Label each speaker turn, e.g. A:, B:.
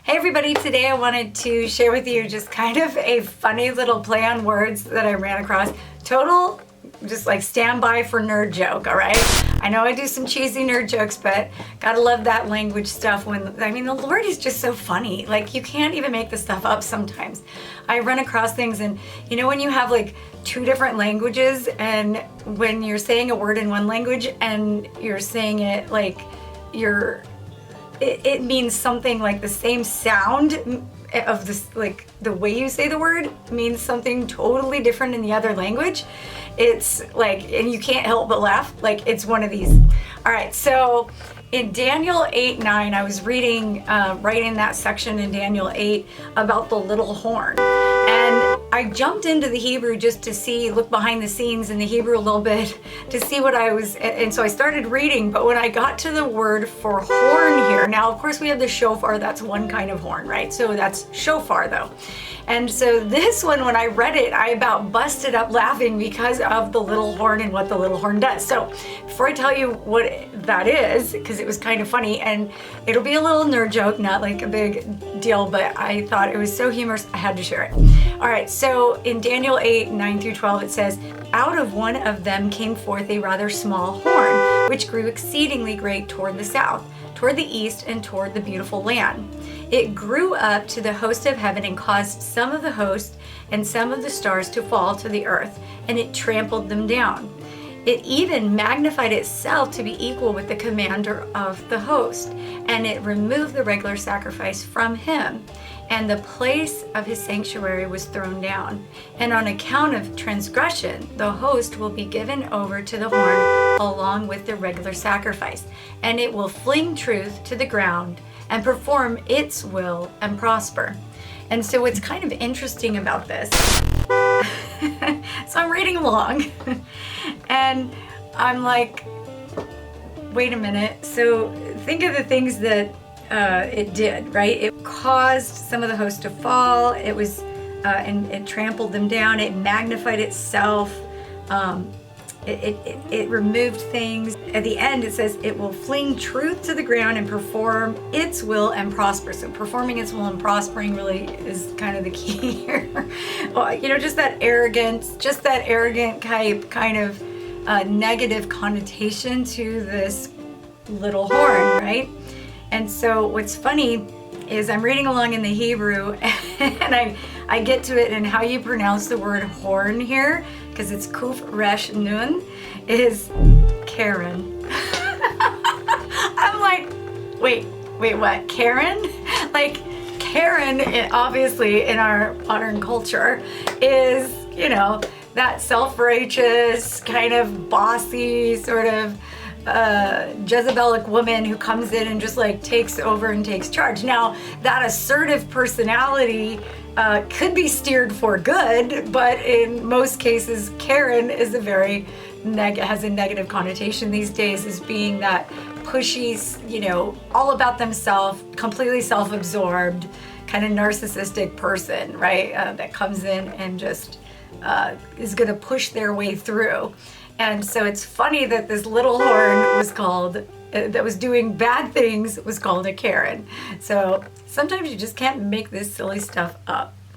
A: Hey everybody, today I wanted to share with you just kind of a funny little play on words that I ran across. Total, just like stand by for nerd joke, all right? I know I do some cheesy nerd jokes, but gotta love that language stuff when, I mean, the Lord is just so funny. Like, you can't even make this stuff up sometimes. I run across things and, you know, when you have like two different languages and when you're saying a word in one language and you're saying it like it means something like the same sound of this, like the way you say the word means something totally different in the other language. It's like, and you can't help but laugh. Like, it's one of these. All right, so in Daniel 8:9, I was reading right in that section in Daniel 8 about the little horn. And I jumped into the Hebrew just to see, look behind the scenes in the Hebrew a little bit to see what I was, and so I started reading, but when I got to the word for horn here, now of course we have the shofar, that's one kind of horn, right? So that's shofar though. And so this one, when I read it, I about busted up laughing because of the little horn and what the little horn does. So before I tell you what that is, because it was kind of funny, and it'll be a little nerd joke, not like a big deal, but I thought it was so humorous, I had to share it. All right, so in Daniel 8:9-12, it says, "Out of one of them came forth a rather small horn, which grew exceedingly great toward the south, toward the east, and toward the beautiful land. It grew up to the host of heaven and caused some of the host and some of the stars to fall to the earth, and it trampled them down. It even magnified itself to be equal with the commander of the host, and it removed the regular sacrifice from him, and the place of his sanctuary was thrown down. And on account of transgression, the host will be given over to the horn along with the regular sacrifice, and it will fling truth to the ground and perform its will and prosper." And so what's kind of interesting about this, so I'm reading along and I'm like, wait a minute. So think of the things that it did, right? It caused some of the host to fall. It was, and it trampled them down. It magnified itself. It removed things. At the end, it says it will fling truth to the ground and perform its will and prosper. So performing its will and prospering really is kind of the key here. Well, you know, just that arrogance, kind of negative connotation to this little horn, right? And so what's funny is I'm reading along in the Hebrew and I get to it, and how you pronounce the word horn here, because it's kuf resh nun, is Karen. I'm like, wait, what? Karen? Like, Karen, obviously in our modern culture, is, you know, that self-righteous, kind of bossy, sort of Jezebelic woman who comes in and just like takes over and takes charge. Now, that assertive personality could be steered for good, but in most cases, Karen is has a negative connotation these days as being that pushy, you know, all about themselves, completely self-absorbed, kind of narcissistic person, right? That comes in and just is going to push their way through. And so it's funny that this little horn was called, that was doing bad things, was called a Karen. So sometimes you just can't make this silly stuff up.